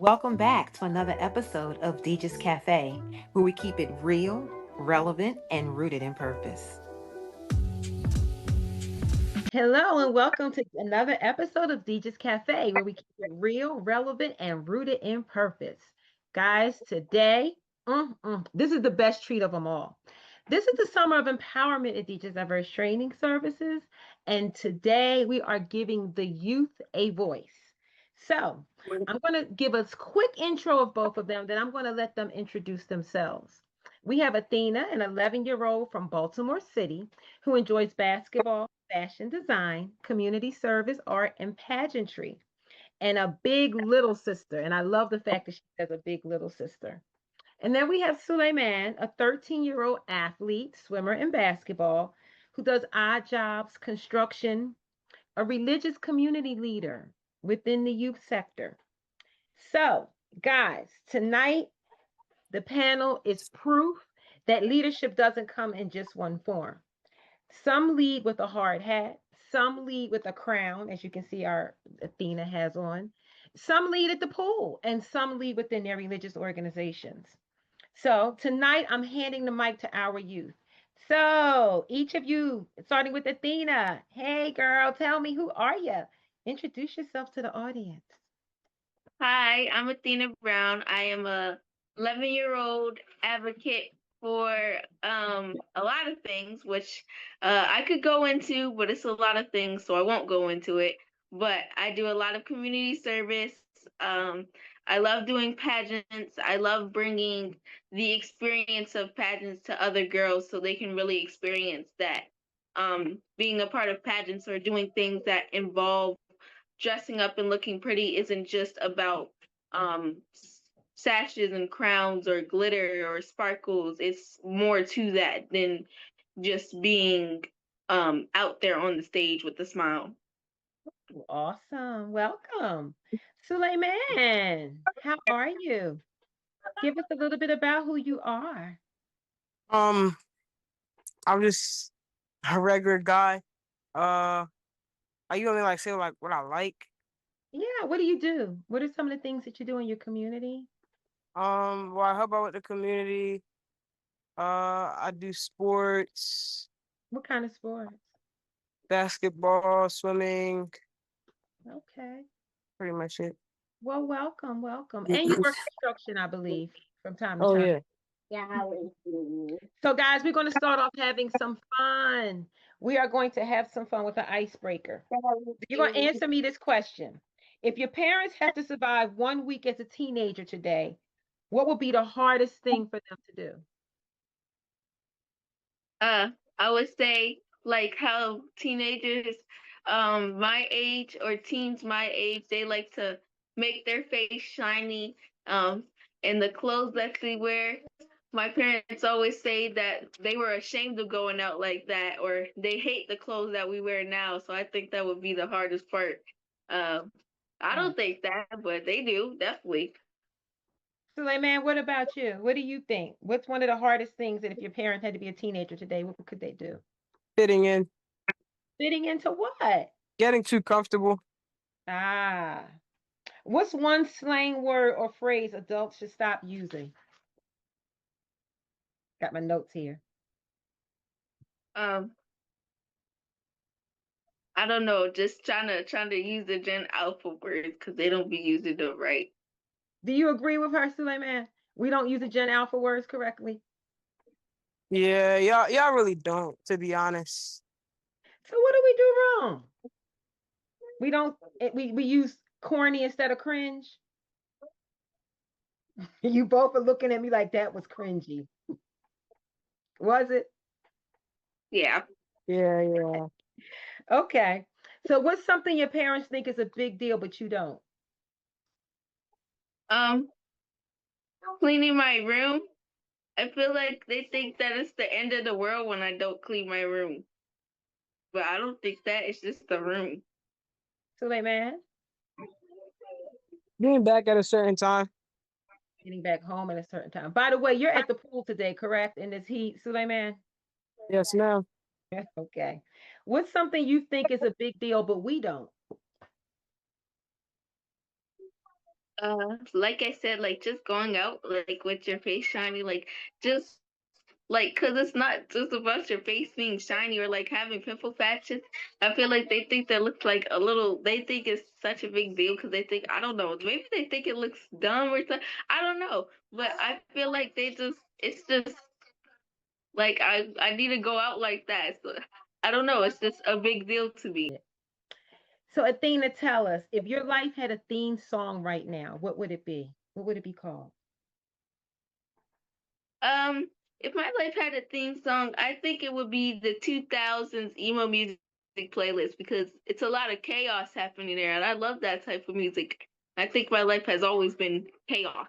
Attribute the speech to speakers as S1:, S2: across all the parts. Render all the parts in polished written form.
S1: Welcome back to another episode of DIJAH Cafe, where we keep it real, relevant, and rooted in purpose. Hello, and welcome to another episode of DIJAH Cafe, where we keep it real, relevant, and rooted in purpose. Guys, today, this is the best treat of them all. This is the summer of empowerment at DIJAH's Diverse Training Services, and today we are giving the youth a voice. So, I'm going to give a quick intro of both of them, then I'm going to let them introduce themselves. We have Athena, an 11-year-old from Baltimore City who enjoys basketball, fashion design, community service, art, and pageantry, and a big little sister. And I love the fact that she has a big little sister. And then we have Suleiman, a 13-year-old athlete, swimmer, and basketball, who does odd jobs, construction, a religious community leader within the youth sector. So, guys, tonight the panel is proof that leadership doesn't come in just one form. Some lead with a hard hat, some lead with a crown, as you can see our Athena has on. Some lead at the pool, and some lead within their religious organizations. So tonight I'm handing the mic to our youth. So each of you, starting with Athena, hey girl, tell me, who are you? Introduce yourself to the audience.
S2: Hi, I'm Athena Brown. I am a 11-year-old advocate for a lot of things, which I could go into, but it's a lot of things, so I won't go into it. But I do a lot of community service. Um, I love doing pageants. I love bringing the experience of pageants to other girls so they can really experience that. Being a part of pageants or doing things that involve dressing up and looking pretty isn't just about um sashes and crowns or glitter or sparkles. It's more to that than just being out there on the stage with a smile.
S1: Awesome. Welcome. Suleiman, how are you? Give us a little bit about who you are.
S3: Um, I'm just a regular guy. Are you gonna like say like what I like?
S1: Yeah, what do you do? What are some of the things that you do in your community?
S3: Well, I help out with the community. I do sports,
S1: What kind of sports?
S3: basketball, swimming,
S1: Okay.
S3: pretty much it.
S1: Well, welcome, welcome. And you work construction, I believe, from time to
S3: Oh
S1: time.
S3: yeah.
S1: So, guys, we're going to start off having some fun. We are going to have some fun with an icebreaker. You're going to answer me this question. If your parents had to survive 1 week as a teenager today, what would be the hardest thing for them to do?
S2: I would say like how teenagers my age or teens my age, they like to make their face shiny um and the clothes that they wear. My parents always say that they were ashamed of going out like that, or they hate the clothes that we wear now. So I think that would be the hardest part. Um, I
S1: Oh.
S2: don't think that, but they do, definitely.
S1: Suleiman, what about you? What do you think? What's one of the hardest things that if your parents had to be a teenager today, what could they do?
S3: Fitting in,
S1: Fitting into what?
S3: getting too comfortable.
S1: Ah, what's one slang word or phrase adults should stop using? Got my notes here.
S2: Um, I don't know, just trying to use the Gen Alpha words because they don't be using them right.
S1: Do you agree with her, Suleiman? We don't use the Gen Alpha words correctly.
S3: Yeah, y'all really don't, to be honest.
S1: So what do we do wrong? We don't. We use corny instead of cringe. You both are looking at me like that was cringy. Was it?
S2: Yeah.
S3: Yeah, yeah.
S1: Okay. So what's something your parents think is a big deal, but you don't?
S2: Um, Cleaning my room. I feel like they think that it's the end of the world when I don't clean my room. But I don't think that. It's just the room.
S1: Suleiman,
S3: Being back at a certain time.
S1: getting back home at a certain time. By the way, you're at the pool today, correct? In this heat, Suleiman?
S3: Yes, ma'am.
S1: Okay. What's something you think is a big deal, but we don't?
S2: Like I said, like just going out like with your face shiny, like just like because it's not just about your face being shiny or like having pimple patches. I feel like they think that looks like a little. They think it's such a big deal because they think I don't know. Maybe they think it looks dumb or something. I don't know, but I feel like they just it's just like I need to go out like that. So I don't know. It's just a big deal to me.
S1: So, Athena, tell us if your life had a theme song right now, what would it be? What would it be called?
S2: Um, if my life had a theme song, I think it would be the 2000s emo music playlist because it's a lot of chaos happening there, and I love that type of music. I think my life has always been chaos.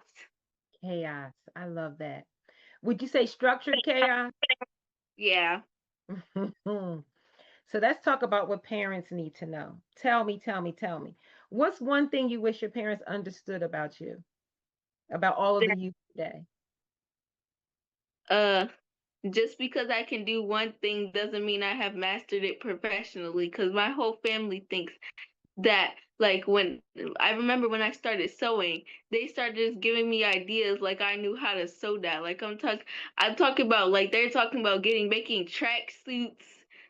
S1: Chaos. I love that. Would you say structured chaos?
S2: Yeah.
S1: So let's talk about what parents need to know. Tell me, tell me, tell me. What's one thing you wish your parents understood about you, about all of the youth today?
S2: Uh, just because I can do one thing doesn't mean I have mastered it professionally. Because my whole family thinks that like when I remember when I started sewing, they started just giving me ideas like I knew how to sew that. Like I'm talking about like they're talking about making track suits.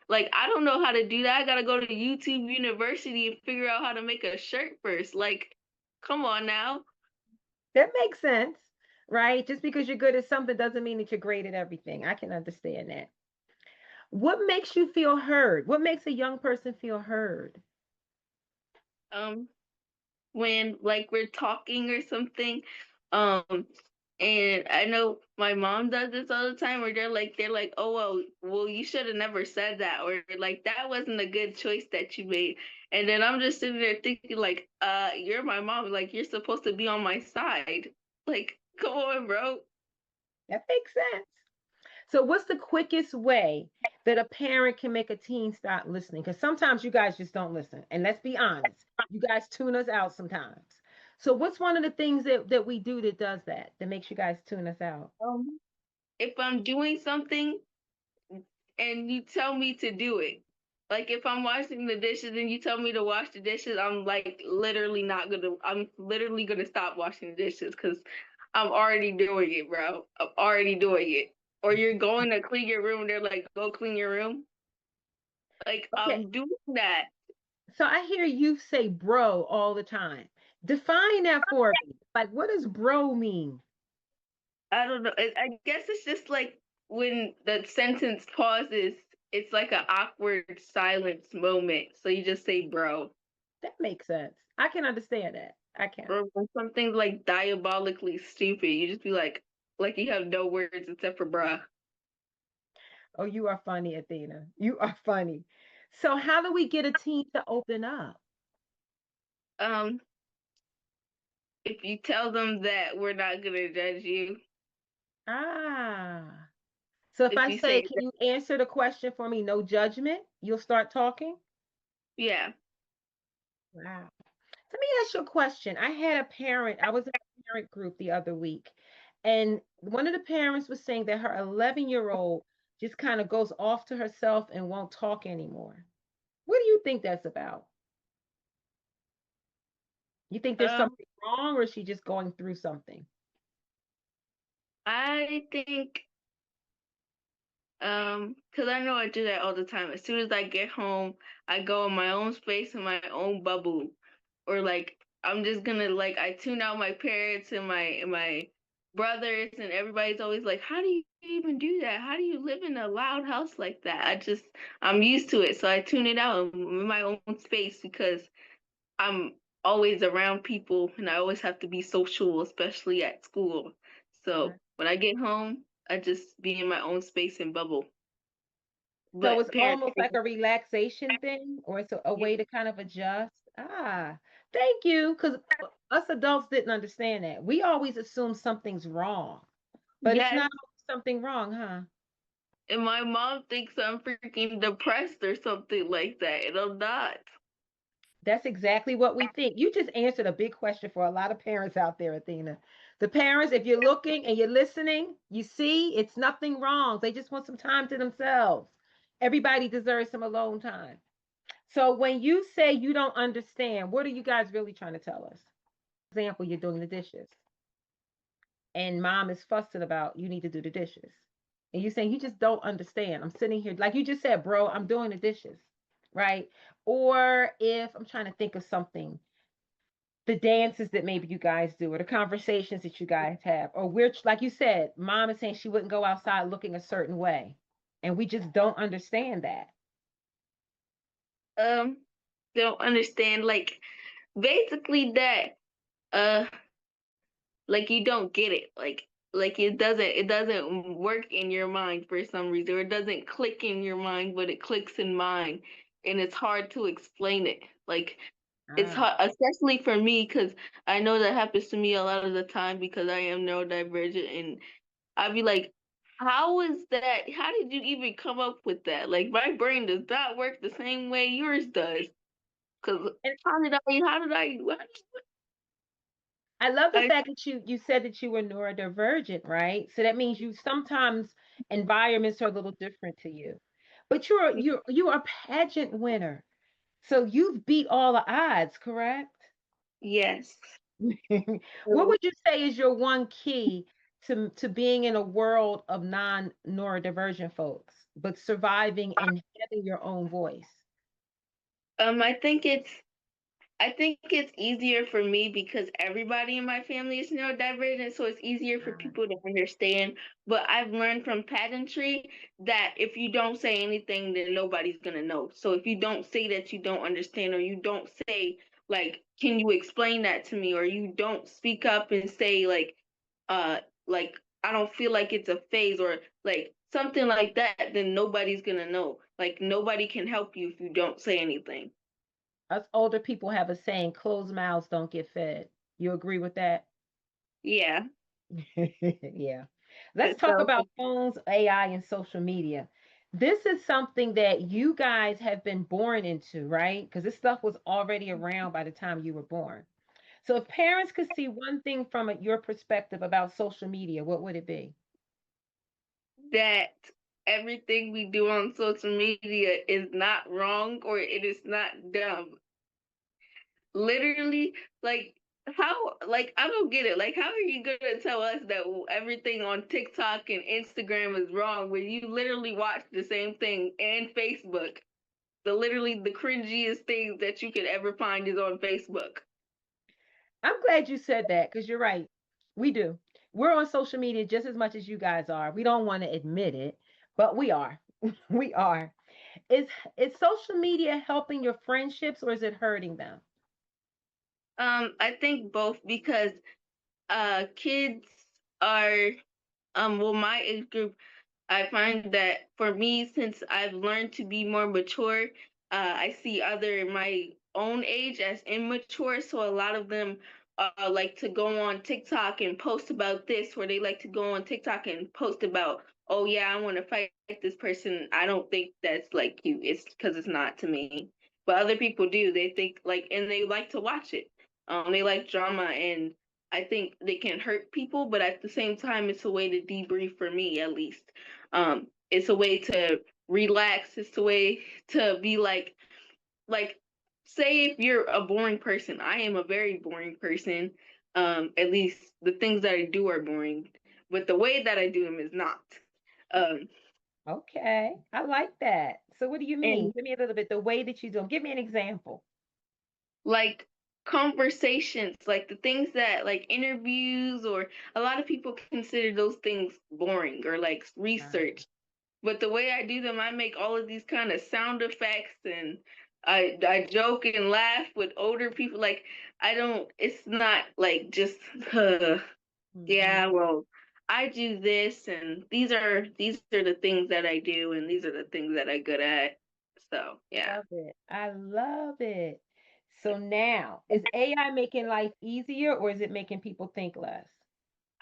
S2: Like I don't know how to do that. I gotta go to YouTube University and figure out how to make a shirt first. Like, come on now.
S1: That makes sense, right? Just because you're good at something doesn't mean that you're great at everything. I can understand that. What makes you feel heard? What makes a young person feel heard?
S2: Um, when like we're talking or something. Um, and I know my mom does this all the time where they're like, oh well you should have never said that or like that wasn't a good choice that you made. And then I'm just sitting there thinking like, you're my mom, like you're supposed to be on my side. Like, come on, bro.
S1: That makes sense. So, what's the quickest way that a parent can make a teen stop listening? Because sometimes you guys just don't listen. And let's be honest, you guys tune us out sometimes. So, what's one of the things that we do that does that, that makes you guys tune us out?
S2: If I'm doing something and you tell me to do it. Like if I'm washing the dishes and you tell me to wash the dishes, I'm literally gonna stop washing the dishes because I'm already doing it, bro. I'm already doing it. Or you're going to clean your room, they're like, go clean your room. Like
S1: Okay.
S2: I'm doing that.
S1: So, I hear you say bro all the time. Define that for me. Like, what does bro mean?
S2: I don't know. I guess it's just like when the sentence pauses, it's like an awkward silence moment. So you just say bro.
S1: That makes sense. I can understand that. I can.
S2: Or when something's like diabolically stupid, you just be like you have no words except for bruh.
S1: Oh, you are funny, Athena. You are funny. So, how do we get a teen to open up?
S2: Um, if you tell them that we're not gonna judge you,
S1: Ah. So if
S2: if
S1: I
S2: you
S1: say,
S2: say
S1: can
S2: that,
S1: you answer the question for me? No judgment, you'll start talking?
S2: yeah,
S1: Wow. Let me ask you a question. I had a parent, I was in a parent group the other week, and one of the parents was saying that her 11-year-old just kind of goes off to herself and won't talk anymore. What do you think that's about? You think there's
S2: um,
S1: something wrong, or is she just going through something?
S2: I think because I know I do that all the time. As soon as I get home, I go in my own space in my own bubble, or like I'm just gonna like I tune out my parents and my brothers and everybody's always like, how do you even do that? How do you live in a loud house like that? I'm used to it, so I tune it out in my own space because I'm always around people and I always have to be social, especially at school.
S1: Right.
S2: So when I get home, I just be in my own space and bubble.
S1: So it's
S2: But parents,
S1: almost like a relaxation thing, or it's a
S2: yeah,
S1: way to kind of adjust. Ah, thank you. Because us adults didn't understand that. We always assume something's wrong, but it's
S2: yes,
S1: not always something wrong, huh?
S2: and my mom thinks I'm freaking depressed or something like that, and I'm not.
S1: That's exactly what we think. You just answered a big question for a lot of parents out there, Athena. The parents, if you're looking and you're listening, you see it's nothing wrong. They just want some time to themselves. Everybody deserves some alone time. So when you say you don't understand, what are you guys really trying to tell us? example, you're doing the dishes and mom is fussing about you need to do the dishes. And you're saying you just don't understand. I'm sitting here, like you just said, bro, I'm doing the dishes, right? Or if I'm trying to think of something, the dances that maybe you guys do, or the conversations that you guys have, or we're like you said, mom is saying she wouldn't go outside looking a certain way. And we just don't understand that.
S2: Um, don't understand like basically that uh like you don't get it. Like it doesn't work in your mind for some reason, or it doesn't click in your mind, but it clicks in mine, and it's hard to explain it. Like it's
S1: Ah.
S2: hard, especially for me, because I know that happens to me a lot of the time because I am neurodivergent, and I'd be like, how is that? How did you even come up with that? Like my brain does not work the same way yours does. Cause
S1: And I love the
S2: I
S1: fact that you said that you were neurodivergent, right? So that means you sometimes environments are a little different to you. But you're a pageant winner. So you've beat all the odds, correct?
S2: yes.
S1: What would you say is your one key to being in a world of non-neurodivergent folks, but surviving and having your own voice?
S2: Um, I think it's I think it's easier for me because everybody in my family is neurodivergent, so it's easier for
S1: Ah,
S2: people to understand. But I've learned from pageantry that if you don't say anything, then nobody's gonna know. So if you don't say that you don't understand, or you don't say like, "Can you explain that to me?" or you don't speak up and say uh, like I don't feel like it's a phase, or like something like that, then nobody's gonna know. Like nobody can help you if you don't say anything.
S1: us older people have a saying, closed mouths don't get fed. You agree with that?
S2: Yeah.
S1: Yeah. Let's talk
S2: So
S1: about phones, AI, and social media. This is something that you guys have been born into, right? Because this stuff was already around by the time you were born. So, if parents could see one thing from your perspective about social media, what would it be?
S2: that everything we do on social media is not wrong or it is not dumb. Literally, like how like I don't get it. Like how are you gonna tell us that everything on TikTok and Instagram is wrong when you literally watch the same thing and Facebook? The cringiest things that you could ever find is on Facebook.
S1: I'm glad you said that because you're right. We do. We're on social media just as much as you guys are. We don't want to admit it, but we are. We are. Is is social media helping your friendships or is it hurting them?
S2: I think both because kids are well my age group I find that for me, since I've learned to be more mature, I see other my own age as immature. So a lot of them like to go on TikTok and post about this, or they like to go on TikTok and post about, oh yeah, I want to fight this person. I don't think that's like you. It's because it's not to me. But other people do. They think like, and they like to watch it. They like drama, and I think they can hurt people, but at the same time, it's a way to debrief for me, at least. It's a way to relax. It's a way to be like say if you're a boring person. I am a very boring person. At least the things that I do are boring, but the way that I do them is not. Um,
S1: Okay, I like that. So what do you mean?
S2: and
S1: Give me a little bit the way that you do 'em. Give me an example.
S2: like conversations, like the things that like interviews, or a lot of people consider those things boring or like
S1: Uh,
S2: research. But the way I do them, I make all of these kind of sound effects, and I joke and laugh with older people. Like I don't. It's not like just
S1: mhm.
S2: yeah. Well, I do this, and these are the things that I do, and these are the things that I'm good at. So yeah.
S1: Love it. I love it. So now, is AI making life easier or is it making people think less?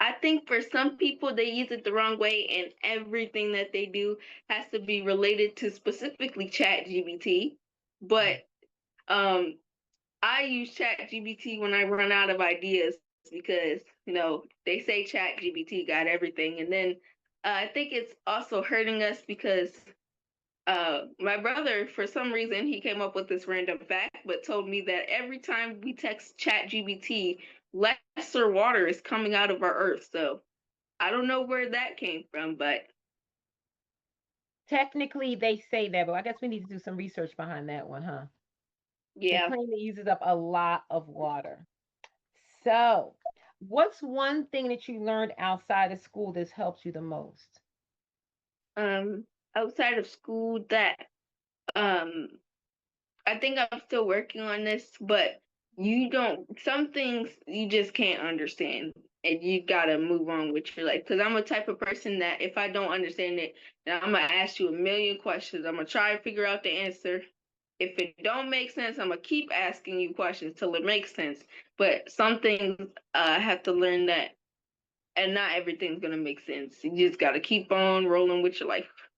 S2: I think for some people they use it the wrong way, and everything that they do has to be related to specifically Chat GBT.
S1: Uh,
S2: But um, I use Chat GBT when I run out of ideas because they say Chat GBT got everything, and then I think it's also hurting us because my brother, for some reason, he came up with this random fact, but told me that every time we text Chat GBT, lesser water is coming out of our earth. So I don't know where that came from, but
S1: Technically, they say that, but I guess we need to do some research behind that one, huh? They
S2: yeah.
S1: claim it uses up a lot of water. So, what's one thing that you learned outside of school that's helped you the most?
S2: Um, outside of school, that um I think I'm still working on this, but some things you just can't understand and you gotta move on with your life. Cause I'm a type of person that if I don't understand it, then I'm gonna ask you a million questions. I'm gonna try to figure out the answer. If it don't make sense, I'm gonna keep asking you questions till it makes sense. But some things I have to learn that, and not everything's gonna make sense. You just gotta keep on rolling with your life.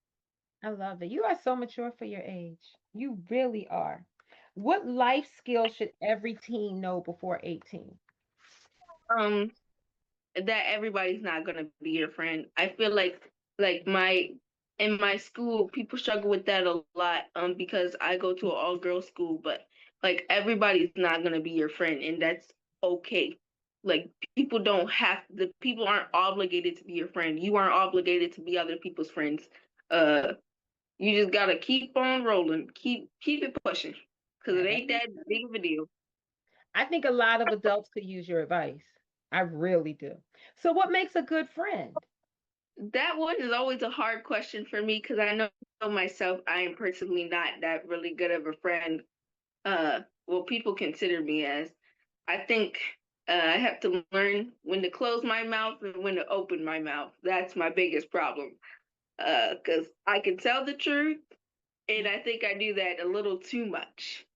S1: I love it. You are so mature for your age. You really are. What life skills should every teen know before 18?
S2: Um, that everybody's not gonna be your friend. I feel like my in my school people struggle with that a lot because I go to an all girls school, but like everybody's not gonna be your friend and that's okay. Like people aren't obligated to be your friend. You aren't obligated to be other people's friends. Uh you just gotta keep on rolling. Keep it pushing. Cause
S1: Now
S2: it
S1: that
S2: ain't
S1: makes
S2: that
S1: sense.
S2: big of a deal.
S1: I think a lot of adults could use your advice. I really do. So, what makes a good friend?
S2: That one is always a hard question for me because I know myself, I am personally not that really good of a friend. Well, people consider me as. I think I have to learn when to close my mouth and when to open my mouth. That's my biggest problem. Because I can tell the truth, and I think I do that a little too much.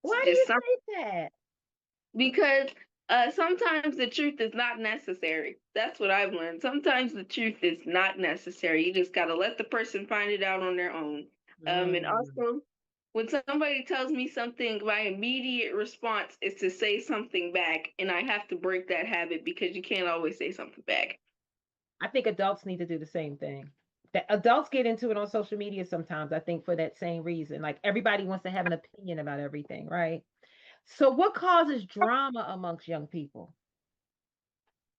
S2: It's
S1: Why do
S2: just
S1: you
S2: some
S1: say that?
S2: because sometimes the truth is not necessary. That's what I've learned. Sometimes the truth is not necessary. You just gotta let the person find it out on their own. And
S1: Mm,
S2: also, when somebody tells me something, my immediate response is to say something back, and I have to break that habit because you can't always say something back.
S1: I think adults need to do the same thing. That adults get into it on social media sometimes, I think, for that same reason. Like everybody wants to have an opinion about everything, right? So, what causes drama amongst young people?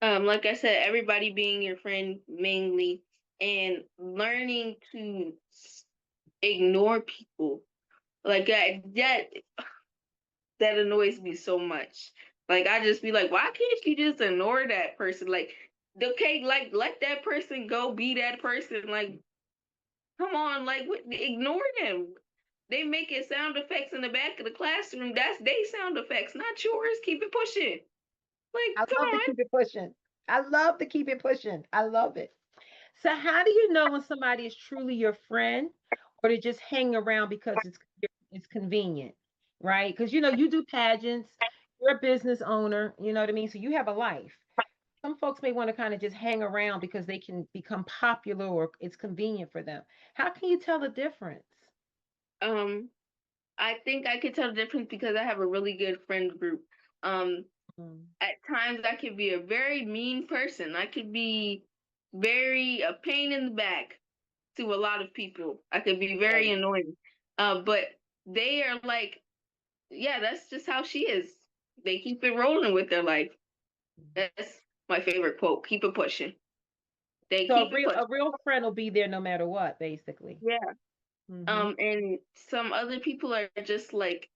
S2: Like I said, everybody being your friend mainly, and learning to ignore people like that annoys me so much. Like I just be like, why can't you just ignore that person? Like, okay, like let that person go be that person. Like, come on, like ignore them. They making sound effects in the back of the classroom. That's they sound effects, not yours. Keep it pushing. Like,
S1: I
S2: come
S1: love to
S2: on.
S1: keep it pushing. I love to keep it pushing. I love it. So, how do you know when somebody is truly your friend or they just hang around because it's convenient, right? Because you do pageants, you're a business owner, you know what I mean? So you have a life. Some folks may want to kind of just hang around because they can become popular or it's convenient for them. How can you tell the difference?
S2: Um, I think I could tell the difference because I have a really good friend group. Um,
S1: Mm,
S2: at times I could be a very mean person. I could be very a pain in the back to a lot of people. I could be very
S1: right.
S2: annoying. But they are like, yeah, that's just how she is. They keep it rolling with their life. That's my favorite quote. Keep it pushing. They
S1: So a
S2: keep it
S1: real
S2: pushing.
S1: a real friend will be there no matter what, basically.
S2: Yeah.
S1: Hmm.
S2: And some other people are just like,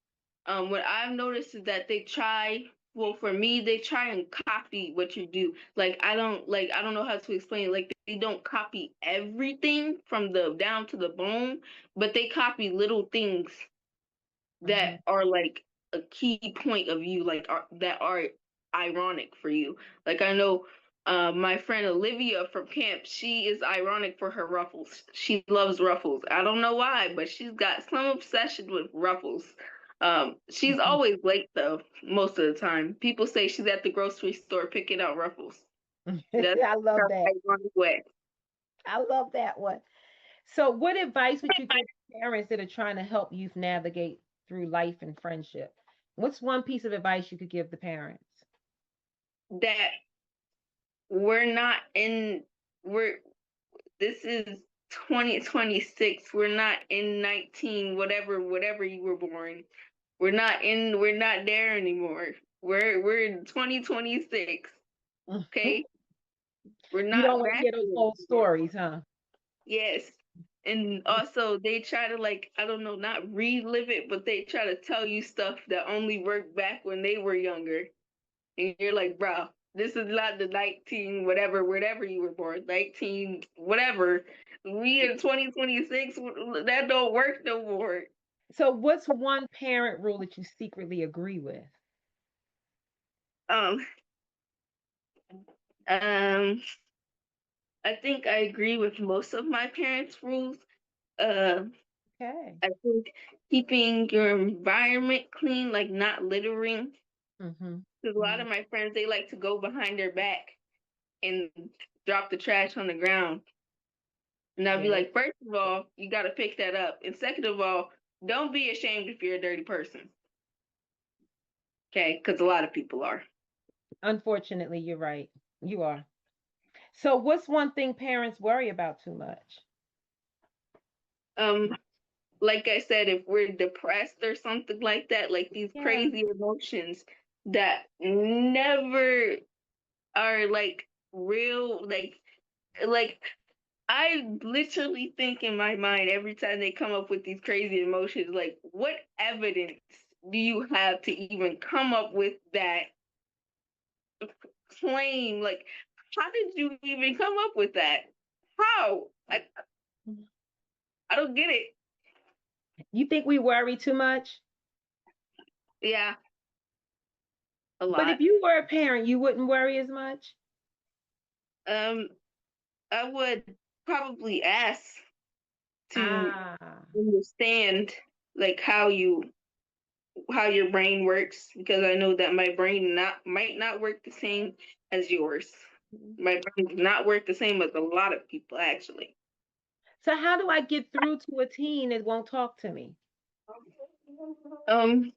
S2: what I've noticed is that they try, well, for me, they try and copy what you do. I don't know how to explain it. Like, they don't copy everything from the down to the bone, but they copy little things that
S1: Hmm.
S2: are like a key point of you, that are ironic for you. Like I know my friend Olivia from camp, she is ironic for her ruffles. She loves ruffles. I don't know why, but she's got some obsession with ruffles. She's always late though, most of the time. People say she's at the grocery store picking out ruffles. That's
S1: I love
S2: her
S1: that.
S2: ironic way.
S1: I love that one. So, what advice would you give parents that are trying to help youth navigate through life and friendship? What's one piece of advice you could give the parents?
S2: That we're not in we're this is 2026. We're not in 19 whatever you were born. We're not there anymore. We're in 2026. Okay, we're
S1: You don't
S2: not
S1: want to
S2: back
S1: hear those
S2: there
S1: old
S2: anymore.
S1: stories, huh?
S2: Yes. And also they try to like, I don't know, not relive it, but they try to tell you stuff that only worked back when they were younger. And you're like, bro, this is not the 19 whatever, whatever you were born, 19 whatever. We in 2026, that don't work no more.
S1: So, what's one parent rule that you secretly agree with?
S2: Um, um, I think I agree with most of my parents' rules. Uh,
S1: Okay.
S2: I think keeping your environment clean, like not littering.
S1: Mm-hmm.
S2: Because a lot
S1: Mm-hmm.
S2: of my friends, they like to go behind their back and drop the trash on the ground. And I'll be
S1: Very.
S2: like, first of all, you got to pick that up. And second of all, don't be ashamed if you're a dirty person. Okay. Because a lot of people are.
S1: Unfortunately, you're right. You are. So, what's one thing parents worry about too much?
S2: Um, like I said, if we're depressed or something like that, like these
S1: Yeah.
S2: crazy emotions that never are like real, like I literally think in my mind every time they come up with these crazy emotions, like, what evidence do you have to even come up with that claim? Like, how did you even come up with that? How? I don't get it.
S1: You think we worry too much?
S2: Yeah, a
S1: But
S2: lot.
S1: if you were a parent, you wouldn't worry as much?
S2: Um, I would probably ask to
S1: Ah,
S2: understand like how your brain works because I know that my brain not might not work the same as yours. My brain does not work the same as a lot of people actually.
S1: so how do I get through to a teen that won't talk to me?
S2: Um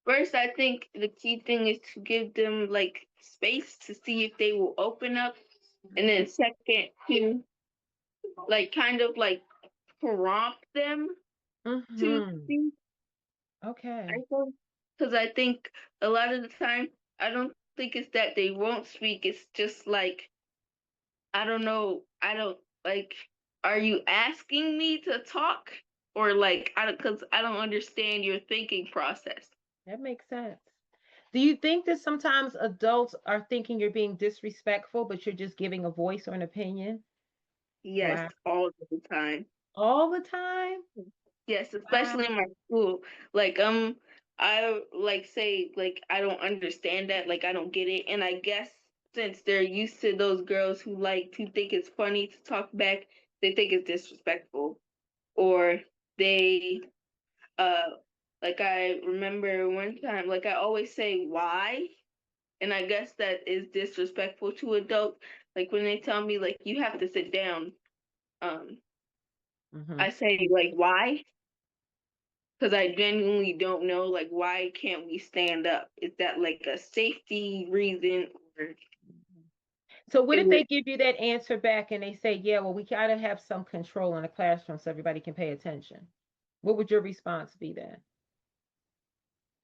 S2: First I think the key thing is to give them like space to see if they will open up. And then second to like kind of like prompt them to
S1: Mm-hmm.
S2: speak. I
S1: Okay.
S2: think because I think a lot of the time I don't think it's that they won't speak. It's just like I don't know. I don't like. Are you asking me to talk or like I don't because I don't understand your thinking process.
S1: That makes sense. Do you think that sometimes adults are thinking you're being disrespectful, but you're just giving a voice or an opinion?
S2: Yes,
S1: Wow.
S2: all the time.
S1: All the time?
S2: Yes, especially in
S1: Wow.
S2: my school. Like I like say like I don't understand that. Like I don't get it. And I guess since they're used to those girls who like to think it's funny to talk back, they think it's disrespectful or they uh like I remember one time like I always say why and I guess that is disrespectful to adults like when they tell me like you have to sit down um
S1: Mm-hmm.
S2: I say like why because I genuinely don't know like why can't we stand up, is that like a safety reason or
S1: So what
S2: it
S1: if
S2: would
S1: they give you that answer back and they say, yeah, well, we gotta have some control in the classroom so everybody can pay attention? What would your response be then?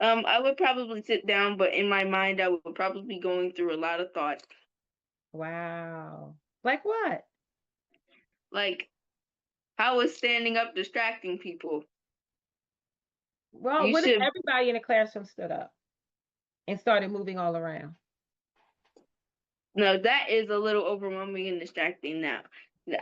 S2: I would probably sit down but in my mind I would probably be going through a lot of thoughts
S1: Wow. Like what?
S2: like how is standing up distracting people.
S1: Well,
S2: You
S1: what if
S2: should.
S1: everybody in the classroom stood up and started moving all around?
S2: No, that is a little overwhelming and distracting now.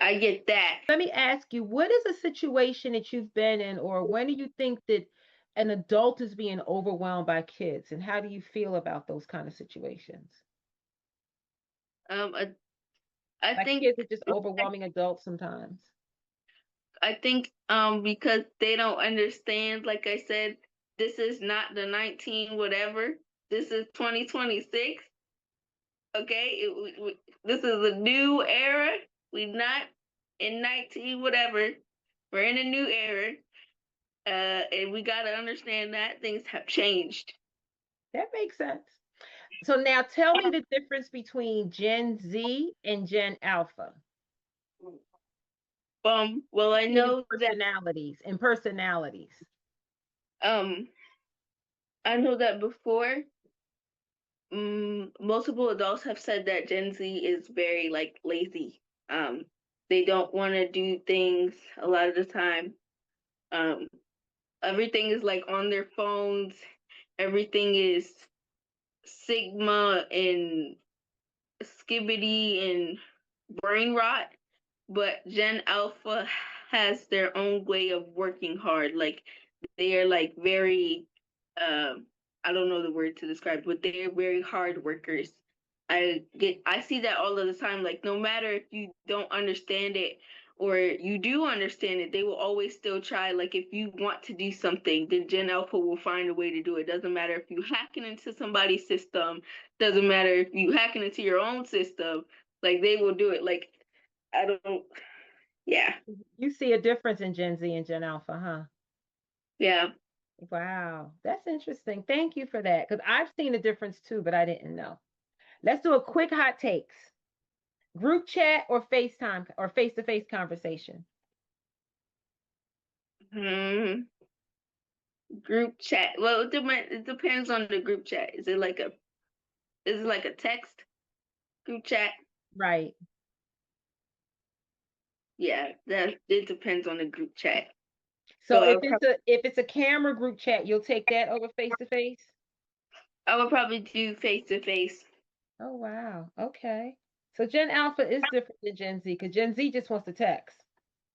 S2: I get that.
S1: Let me ask you, what is a situation that you've been in, or when do you think that an adult is being overwhelmed by kids, and how do you feel about those kind of situations?
S2: Um, I, I
S1: Like
S2: think
S1: kids are just overwhelming adults sometimes.
S2: I think because they don't understand. Like I said, this is not the 19 whatever. This is 2026. Okay, this is a new era. We're not in 19 whatever. We're in a new era. And we gotta understand that things have changed.
S1: That makes sense. So now tell me the difference between Gen Z and Gen Alpha
S2: Well, I
S1: in
S2: know that
S1: personalities and personalities.
S2: um I know that before, multiple adults have said that Gen Z is very like lazy. Um, they don't want to do things a lot of the time. Um, everything is like on their phones. Everything is Sigma and skibbity and brain rot. But Gen Alpha has their own way of working hard. Like they are like very um I don't know the word to describe, but they're very hard workers. I see that all of the time. Like no matter if you don't understand it or you do understand it, they will always still try. Like if you want to do something, then Gen Alpha will find a way to do it. Doesn't matter if you hacking into somebody's system, doesn't matter if you hacking into your own system, like they will do it. Like I don't yeah.
S1: You see a difference in Gen Z and Gen Alpha, huh?
S2: Yeah.
S1: Wow, that's interesting. Thank you for that. Because I've seen a difference too, but I didn't know. Let's do a quick hot takes. Group chat or FaceTime or face-to-face conversation?
S2: Hmm. Group chat. Well, it depends on the group chat. Is it like a text group chat?
S1: Right.
S2: Yeah, that it depends on the group chat.
S1: So
S2: So
S1: if it's a camera group chat, you'll take that over face-to-face?
S2: I would probably do face to face.
S1: Oh wow. Okay. So Gen Alpha is different than Gen Z because Gen Z just wants to text,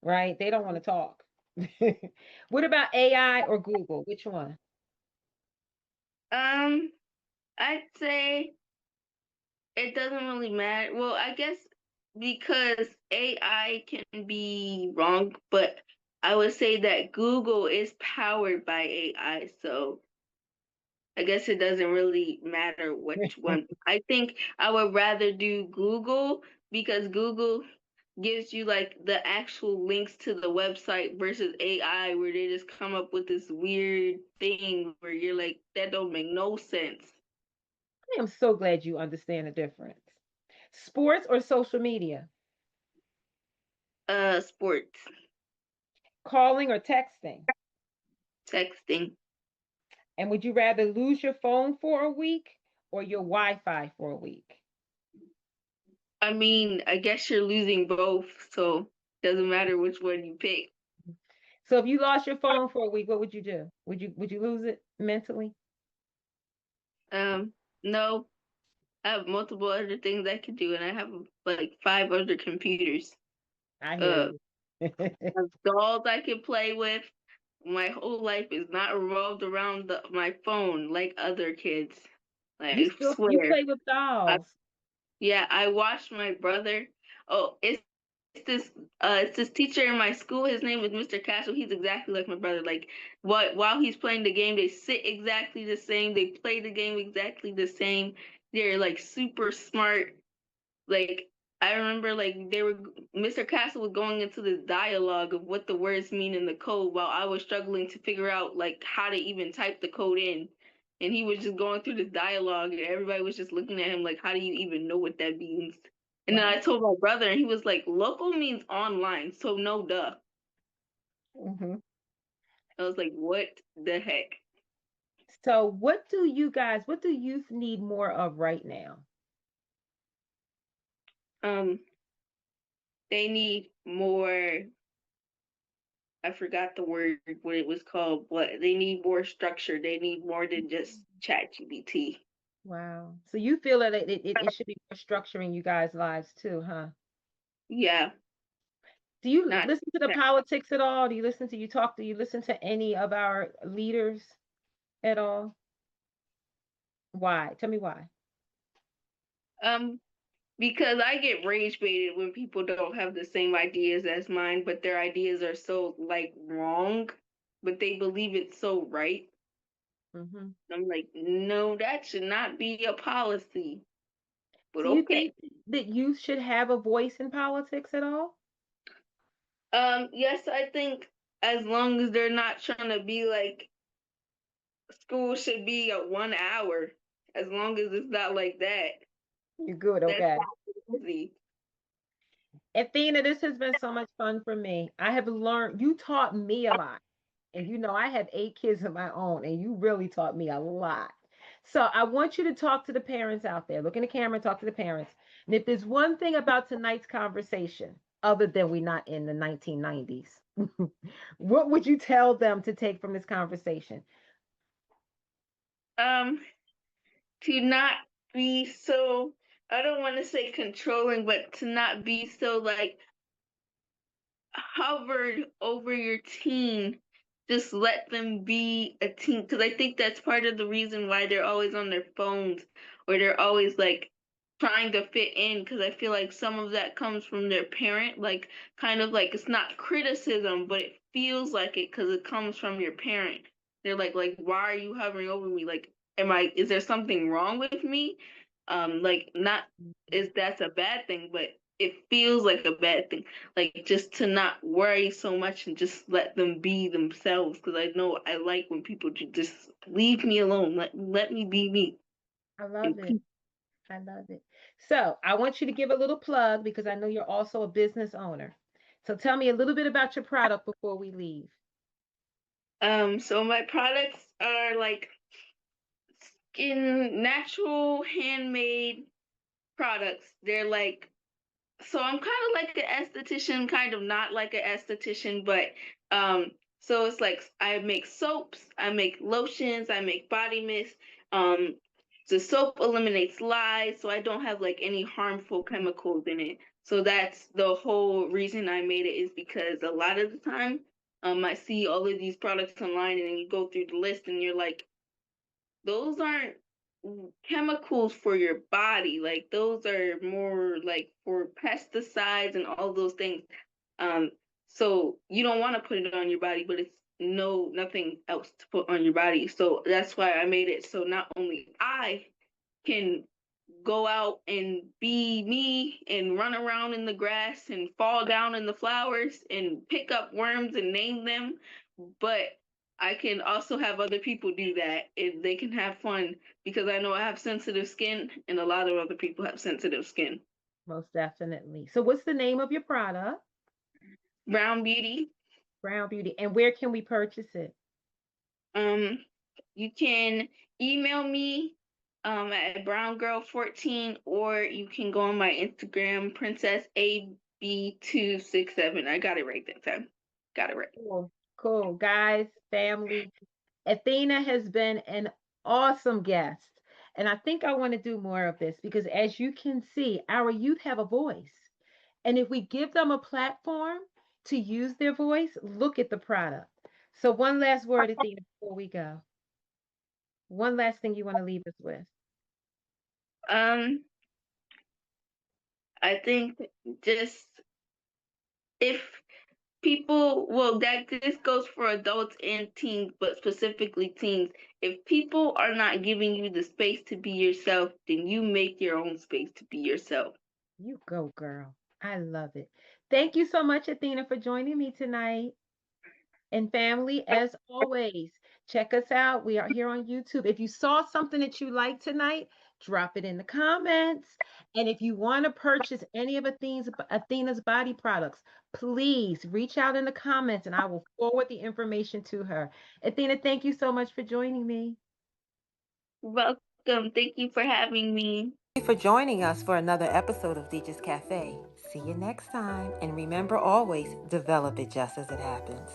S1: right? They don't want to talk. What about AI or Google? Which one?
S2: Um, I'd say it doesn't really matter. Well, I guess because AI can be wrong, but I would say that Google is powered by AI, so I guess it doesn't really matter which one. I think I would rather do Google because Google gives you like the actual links to the website versus AI where they just come up with this weird thing where you're like, that don't make no sense.
S1: I am so glad you understand the difference. Sports or social media?
S2: Sports,
S1: Calling or texting?
S2: texting.
S1: And would you rather lose your phone for a week or your Wi-Fi for a week?
S2: I mean, I guess you're losing both, so doesn't matter which one you pick.
S1: So if you lost your phone for a week, what would you do? Would you lose it mentally?
S2: Um, no, I have multiple other things I could do, and I have like 5 other computers.
S1: I hear
S2: Uh,
S1: you.
S2: have dolls I can play with. My whole life is not revolved around my phone like other kids.
S1: You
S2: I
S1: still you
S2: swear.
S1: play with
S2: I,
S1: dolls.
S2: yeah, I watched my brother. Oh, it's this teacher in my school. His name is Mr. Castle. He's exactly like my brother. Like while he's playing the game, they sit exactly the same. They play the game exactly the same. They're like super smart. Like I remember like Mr. Castle was going into this dialogue of what the words mean in the code while I was struggling to figure out like how to even type the code in. And he was just going through this dialogue and everybody was just looking at him like, how do you even know what that means? And then I
S1: Wow.
S2: told my brother and he was like, local means online, so no duh.
S1: Hmm.
S2: I was like, what the heck?
S1: So what do youth need more of right now?
S2: Um, they need more. I forgot the word what it was called, but they need more structure. They need more than just chat GBT.
S1: Wow. So you feel that it should be more structure in you guys' lives too, huh?
S2: Yeah,
S1: Do you
S2: not
S1: listen to the politics at all? Do you listen to any of our leaders at all? Why? Tell me why.
S2: um because I get rage baited when people don't have the same ideas as mine, but their ideas are so like wrong, but they believe it's so right.
S1: Hmm.
S2: I'm like, no, that should not be a policy. But
S1: Do you
S2: okay.
S1: think that youth should have a voice in politics at all?
S2: Yes, I think as long as they're not trying to be like school should be at 1 hour, as long as it's not like that,
S1: You're good,
S2: that's
S1: okay.
S2: easy.
S1: Athena, this has been so much fun for me. I have learned, you taught me a lot. And you know, I have 8 kids of my own, and you really taught me a lot. So I want you to talk to the parents out there. Look in the camera and talk to the parents. And if there's one thing about tonight's conversation, other than we're not in the 1990s, what would you tell them to take from this conversation?
S2: Um, to not be so, I don't want to say controlling, but to not be so like hovered over your teen. Just let them be a teen, because I think that's part of the reason why they're always on their phones, or they're always like trying to fit in, because I feel like some of that comes from their parent, like kind of like it's not criticism, but it feels like it because it comes from your parent. They're like why are you hovering over me? Like, is there something wrong with me? Like, not is that's a bad thing, but it feels like a bad thing. Like, just to not worry so much and just let them be themselves, because I know I like when people just leave me alone, let me be me.
S1: I love
S2: And
S1: it. I love it. So I want you to give a little plug because I know you're also a business owner. So tell me a little bit about your product before we leave.
S2: so my products are like skin natural handmade products. They're like, so I'm kind of like an esthetician, kind of not like an esthetician, but so it's like I make soaps, I make lotions, I make body mist. Um, the soap eliminates lies, so I don't have like any harmful chemicals in it. So that's the whole reason I made it, is because a lot of the time, I see all of these products online, and then you go through the list, and you're like, those aren't chemicals for your body. Like, those are more like for pesticides and all those things. Um, so you don't want to put it on your body, but it's nothing else to put on your body. So that's why I made it, so not only I can go out and be me and run around in the grass and fall down in the flowers and pick up worms and name them, but I can also have other people do that and they can have fun, because I know I have sensitive skin and a lot of other people have sensitive skin.
S1: Most definitely. So what's the name of your product?
S2: Brown Beauty.
S1: Brown Beauty. And where can we purchase it?
S2: Um, you can email me at browngirl14, or you can go on my Instagram, Princess AB267. I got it right that time. Got it right.
S1: Cool. Cool. Guys, family. Athena has been an awesome guest. And I think I want to do more of this because, as you can see, our youth have a voice. And if we give them a platform to use their voice, look at the product. So, one last word, Athena, before we go. One last thing you want to leave us with.
S2: Um, I think just, if people, well, that this goes for adults and teens, but specifically teens. If people are not giving you the space to be yourself, then you make your own space to be yourself.
S1: You go, girl. I love it. Thank you so much, Athena, for joining me tonight. And family, as always, check us out. We are here on YouTube. If you saw something that you liked tonight, drop it in the comments. And if you want to purchase any of Athena's body products, please reach out in the comments and I will forward the information to her. Athena, thank you so much for joining me.
S2: Welcome. Thank you for having me.
S1: Thank you for joining us for another episode of DIJAH Cafe. See you next time. And remember always, develop it just as it happens.